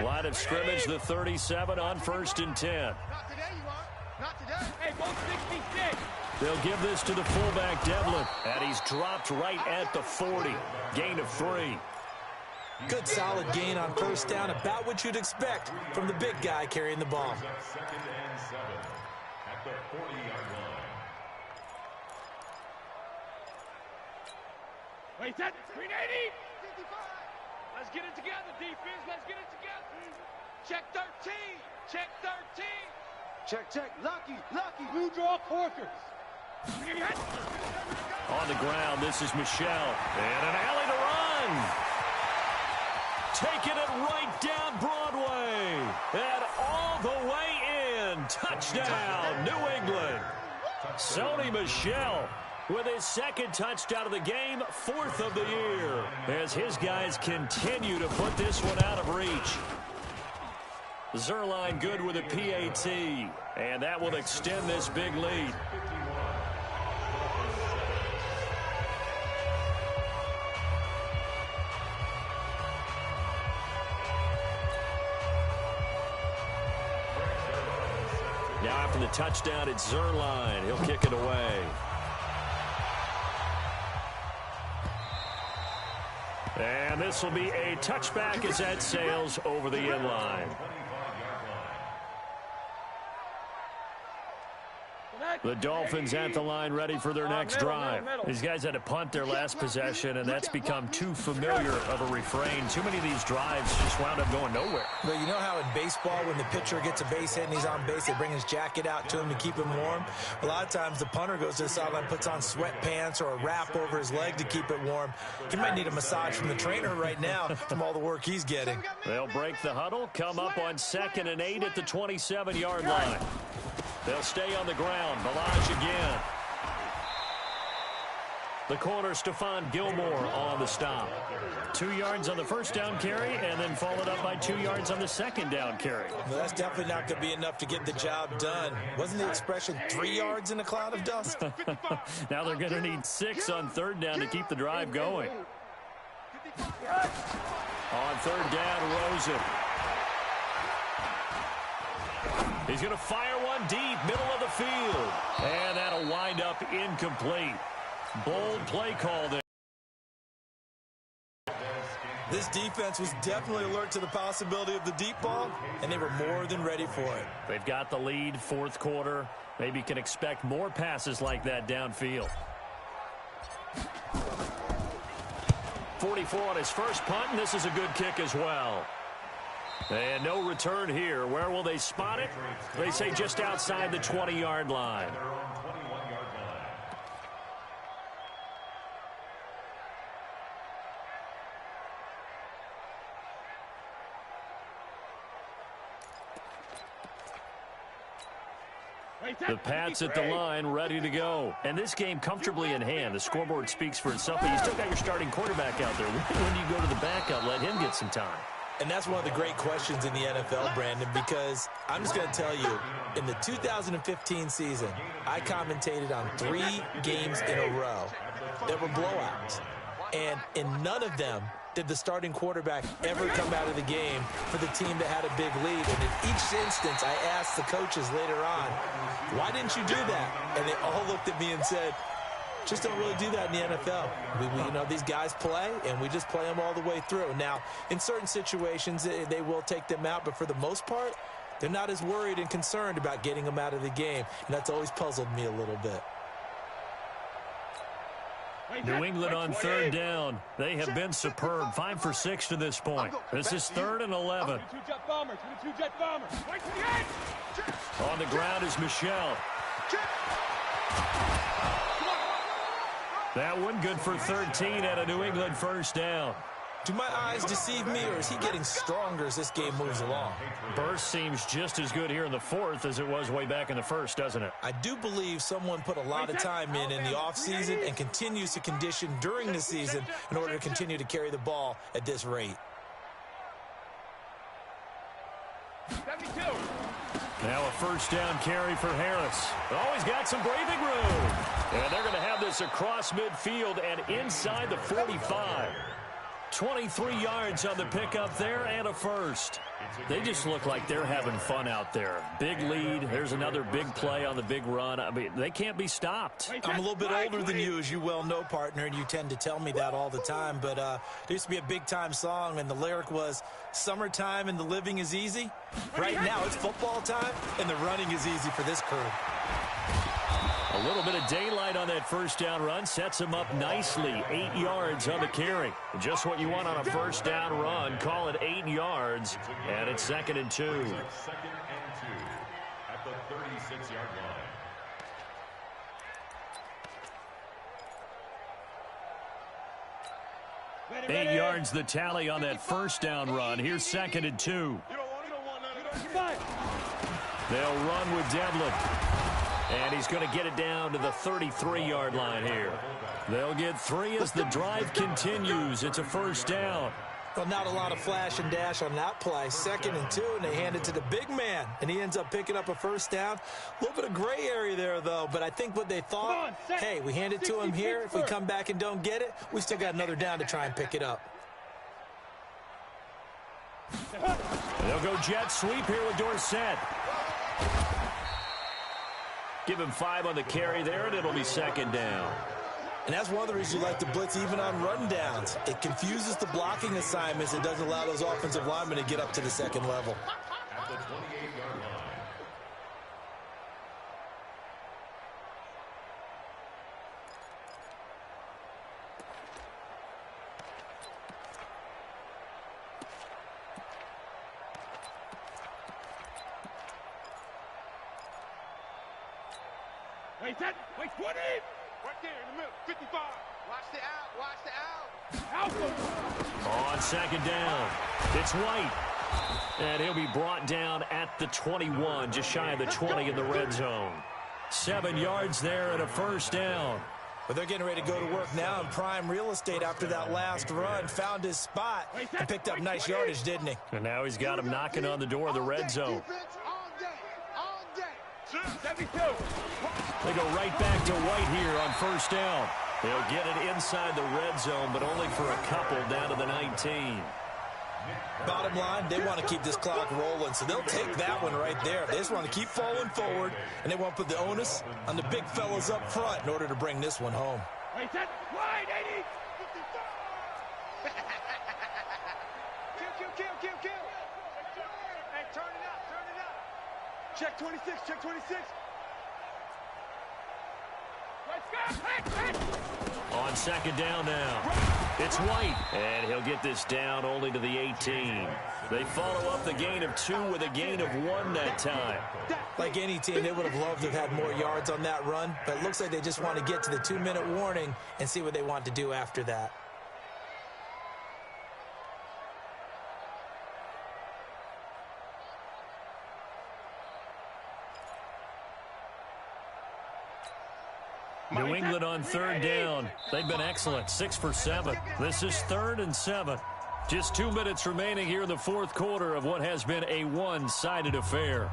Speaker 1: Line of scrimmage, the 37 on 1st and 10.
Speaker 4: Not today, you are. Not today.
Speaker 5: Hey, both 66.
Speaker 1: They'll give this to the fullback, Devlin, and he's dropped right at the 40. Gain of 3.
Speaker 3: Good solid gain on first down, about what you'd expect from the big guy carrying the ball.
Speaker 2: 2nd and 7 at the 40-yard line.
Speaker 5: Wait, that 380.
Speaker 4: 55.
Speaker 5: Let's get it together, defense. Let's get it together.
Speaker 4: Check 13. Check 13. Check. Lucky.
Speaker 5: Blue draw quarters.
Speaker 1: On the ground, this is Michelle. And an alley to run. Taking it right down Broadway. And all the way in. Touchdown, New England. Sony Michel with his 2nd touchdown of the game, 4th of the year, as his guys continue to put this one out of reach. Zerline good with a PAT, and that will extend this big lead. from the touchdown at Zerline. He'll kick it away. And this will be a touchback as that sails over the end line. The Dolphins at the line ready for their next drive. These guys had to punt their last possession, and that's become too familiar of a refrain. Too many of these drives just wound up going nowhere.
Speaker 3: But you know how in baseball, when the pitcher gets a base hit and he's on base, they bring his jacket out to him to keep him warm? A lot of times the punter goes to the sideline, puts on sweatpants or a wrap over his leg to keep it warm. He might need a massage from the trainer right now from all the work he's getting.
Speaker 1: They'll break the huddle, come up on 2nd and 8 at the 27-yard line. They'll stay on the ground. Balaj again. The corner, Stephon Gilmore on the stop. 2 yards on the first down carry, and then followed up by 2 yards on the second down carry.
Speaker 3: Well, that's definitely not going to be enough to get the job done. Wasn't the expression 3 yards in a cloud of dust?
Speaker 1: Now they're going to need 6 on 3rd down to keep the drive going. On 3rd down, Rosen. He's going to fire one deep, middle of the field. And that'll wind up incomplete. Bold play call there.
Speaker 3: This defense was definitely alert to the possibility of the deep ball, and they were more than ready for it.
Speaker 1: They've got the lead, 4th quarter. Maybe can expect more passes like that downfield. 44 on his first punt, and this is a good kick as well. And no return here. Where will they spot it? They say just outside the 20-yard line. The Pats at the line, ready to go. And this game comfortably in hand. The scoreboard speaks for itself, but you still got your starting quarterback out there. When you go to the backup, let him get some time.
Speaker 3: And that's one of the great questions in the NFL, Brandon, because I'm just going to tell you, in the 2015 season, I commentated on 3 games in a row that were blowouts. And in none of them did the starting quarterback ever come out of the game for the team that had a big lead. And in each instance, I asked the coaches later on, why didn't you do that? And they all looked at me and said, just don't really do that in the NFL. You know, these guys play, and we just play them all the way through. Now, in certain situations, they will take them out, but for the most part, they're not as worried and concerned about getting them out of the game, and that's always puzzled me a little bit.
Speaker 1: New England on 3rd down. They have been superb. 5 for 6 to this point. This is 3rd and 11. On the ground is Michel. That one good for 13 at a New England first down.
Speaker 3: Do my eyes deceive me, or is he getting stronger as this game moves along?
Speaker 1: Burst seems just as good here in the 4th as it was way back in the 1st, doesn't it?
Speaker 3: I do believe someone put a lot of time in the offseason and continues to condition during the season in order to continue to carry the ball at this rate.
Speaker 5: 72.
Speaker 1: Now a first down carry for Harris. Always got some breathing room. And they're going to have this across midfield and inside the 45. 23 yards on the pickup there and a first. They just look like they're having fun out there. Big lead. There's another big play on the big run. I mean, they can't be stopped.
Speaker 3: I'm a little bit older than you, as you well know, partner, and you tend to tell me that all the time. But there used to be a big-time song, and the lyric was, "Summertime and the living is easy." Right now, it's football time, and the running is easy for this crew.
Speaker 1: A little bit of daylight on that first down run sets him up nicely. 8 yards on the carry. Just what you want on a first down run. Call it 8 yards, and it's 2nd and 2.
Speaker 2: 2nd and 2 at the 36-yard line.
Speaker 1: 8 yards the tally on that first down run. Here's 2nd and 2. They'll run with Devlin. And he's going to get it down to the 33-yard line here. They'll get 3 as the drive continues. It's a first down.
Speaker 3: Well, not a lot of flash and dash on that play. 2nd and 2, and they hand it to the big man, and he ends up picking up a first down. A little bit of gray area there, though, but I think what they thought, hey, we hand it to him here. If we come back and don't get it, we still got another down to try and pick it up.
Speaker 1: They'll go jet sweep here with Dorsett. Give him 5 on the carry there, and it'll be second down.
Speaker 3: And that's one of the reasons you like to blitz even on run downs. It confuses the blocking assignments. It doesn't allow those offensive linemen to get up to the second level.
Speaker 2: At the 28-yard line.
Speaker 5: Wait, that. Wait, 20.
Speaker 4: Right there in the middle. 55. Watch the out. Watch the out.
Speaker 1: On second down, it's White. And he'll be brought down at the 21, just shy of the 20 in the red zone. 7 yards there and a first down.
Speaker 3: But they're getting ready to go to work now in prime real estate after that last run. Found his spot and picked up nice yardage, didn't he?
Speaker 1: And now he's got him knocking on the door of the red zone.
Speaker 4: All day.
Speaker 5: 72.
Speaker 1: They go right back to White here on first down. They'll get it inside the red zone, but only for a couple down to the 19.
Speaker 3: Bottom line, they want to keep this clock rolling, so they'll take that one right there. They just want to keep falling forward, and they want to put the onus on the big fellas up front in order to bring this one home.
Speaker 5: Wait, that. Wide, 80.
Speaker 4: Kill. Hey, turn it up. Check 26, check 26.
Speaker 5: Let's go.
Speaker 1: On second down now, it's White, and he'll get this down only to the 18. They follow up the gain of 2 with a gain of 1 that time.
Speaker 3: Like any team, they would have loved to have had more yards on that run, but it looks like they just want to get to the 2-minute warning and see what they want to do after that.
Speaker 1: New England on third down. They've been excellent, 6 for 7. This is 3rd and 7. Just 2 minutes remaining here in the fourth quarter of what has been a one-sided affair.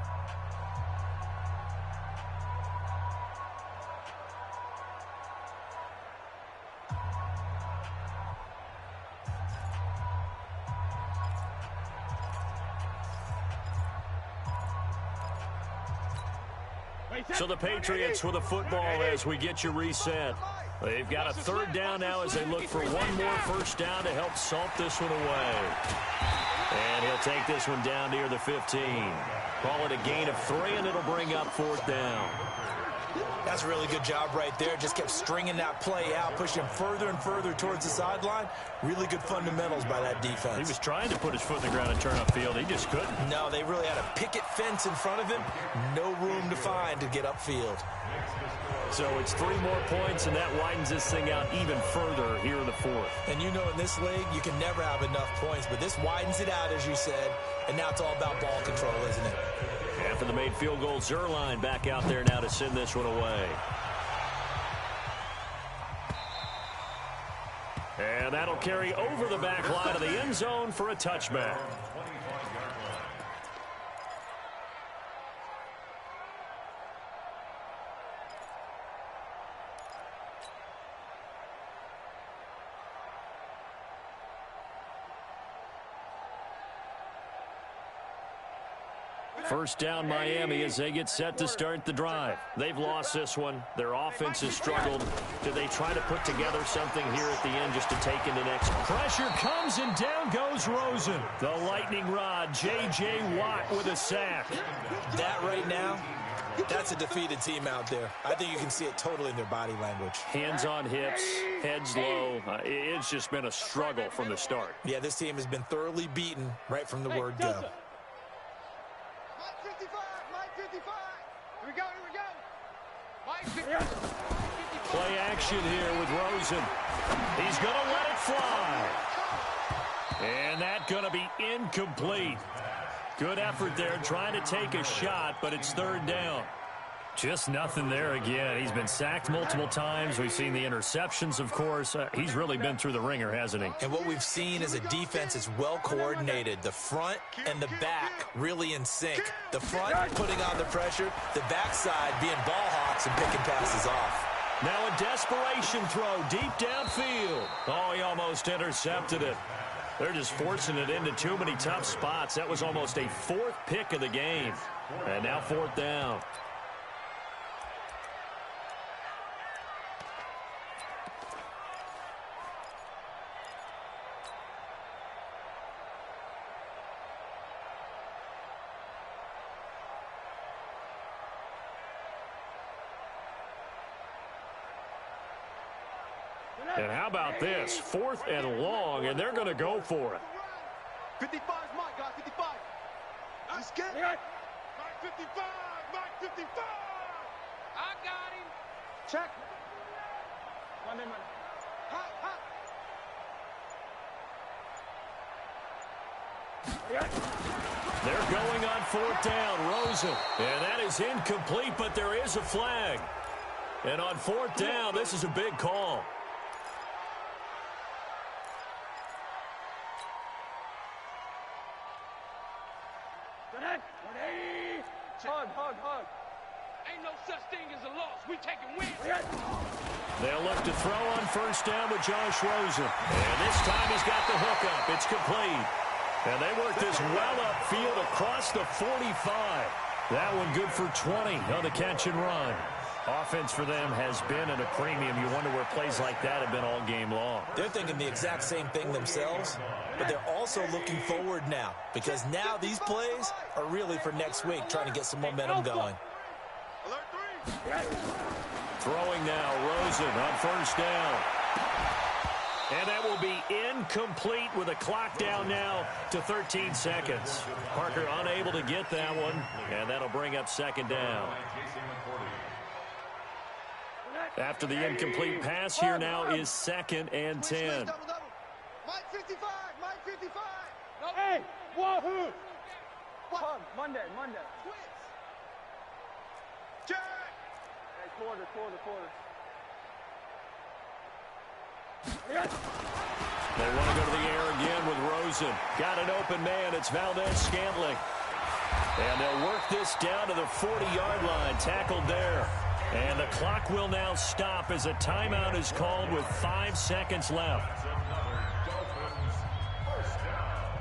Speaker 1: So the Patriots with a football as we get you reset. They've got a third down now as they look for one more first down to help salt this one away. And he'll take this one down near the 15. Call it a gain of 3, and it'll bring up fourth down.
Speaker 3: That's a really good job right there. Just kept stringing that play out, pushing further and further towards the sideline. Really good fundamentals by that defense.
Speaker 1: He was trying to put his foot in the ground and turn upfield. He just couldn't.
Speaker 3: No, they really had a picket fence in front of him. No room to find to get upfield.
Speaker 1: So it's 3 more points, and that widens this thing out even further here in the fourth.
Speaker 3: And you know in this league, you can never have enough points, but this widens it out, as you said, and now it's all about ball control, isn't it?
Speaker 1: After the made field goal, Zerline back out there now to send this one away. And that'll carry over the back line of the end zone for a touchback. First down Miami as they get set to start the drive. They've lost this one. Their offense has struggled. Do they try to put together something here at the end just to take into next? Pressure comes and down goes Rosen. The lightning rod, J.J. Watt with a sack.
Speaker 3: That right now, that's a defeated team out there. I think you can see it totally in their body language.
Speaker 1: Hands on hips, heads low. It's just been a struggle from the start.
Speaker 3: Yeah, this team has been thoroughly beaten right from the word go.
Speaker 4: Here we go.
Speaker 1: Play action here with Rosen. He's going to let it fly. And that's going to be incomplete. Good effort there trying to take a shot, but it's third down. Just nothing there again. He's been sacked multiple times. We've seen the interceptions, of course. He's really been through the ringer, hasn't he?
Speaker 3: And what we've seen is a defense that's well coordinated. The front and the back really in sync. The front putting on the pressure, the backside being ball hawks and picking passes off.
Speaker 1: Now a desperation throw deep downfield. Oh, he almost intercepted it. They're just forcing it into too many tough spots. That was almost a 4th pick of the game. And now 4th down. And how about this? 4th and long, and they're going to go for it.
Speaker 4: 55 is mine, guys. 55. Let's get it. Mike 55. Mike 55. I got him. Check. Monday. Hot, hot.
Speaker 1: They're going on 4th down. Rosen. And that is incomplete, but there is a flag. And on 4th down, this is a big call.
Speaker 4: Hug. Ain't no such thing as a loss. We taking wins.
Speaker 1: They'll look to throw on 1st down with Josh Rosen. And this time he's got the hookup. It's complete. And they work this well upfield across the 45. That one good for 20 on the catch and run. Offense for them has been at a premium. You wonder where plays like that have been all game long.
Speaker 3: They're thinking the exact same thing themselves, but they're also looking forward now because now these plays are really for next week, trying to get some momentum going.
Speaker 1: Throwing now, Rosen on 1st down. And that will be incomplete with a clock down now to 13 seconds. Parker unable to get that one, and that'll bring up 2nd down. After the incomplete pass, here now is 2nd and 10.
Speaker 4: Mike 55. Mike 55.
Speaker 5: Hey, wahoo!
Speaker 4: What?
Speaker 5: Monday.
Speaker 4: Twins. Jack.
Speaker 5: Hey, quarter.
Speaker 1: They want to go to the air again with Rosen. Got an open man. It's Valdez-Scantling. And they'll work this down to the 40-yard line. Tackled there. And the clock will now stop as a timeout is called with 5 seconds left.
Speaker 2: Dolphins 1st down.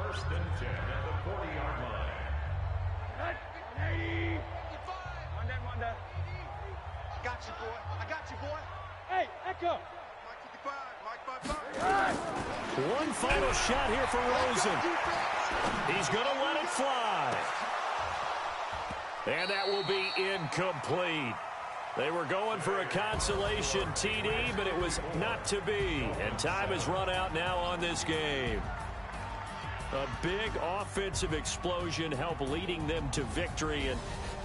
Speaker 2: 1st and 10 at the 40-yard line.
Speaker 5: Monday.
Speaker 4: I got you, boy.
Speaker 5: Hey, Echo.
Speaker 4: Mike 55. Mike 55.
Speaker 1: One final shot here for Rosen. He's going to let it fly. And that will be incomplete. They were going for a consolation TD, but it was not to be. And time has run out now on this game. A big offensive explosion helped leading them to victory. And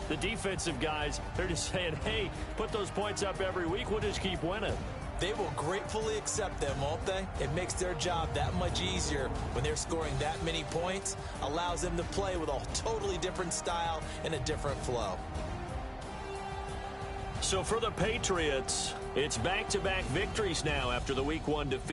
Speaker 1: the defensive guys, they're just saying, hey, put those points up every week. We'll just keep winning.
Speaker 3: They will gratefully accept them, won't they? It makes their job that much easier when they're scoring that many points. Allows them to play with a totally different style and a different flow.
Speaker 1: So for the Patriots, it's back-to-back victories now after the Week 1 defeat.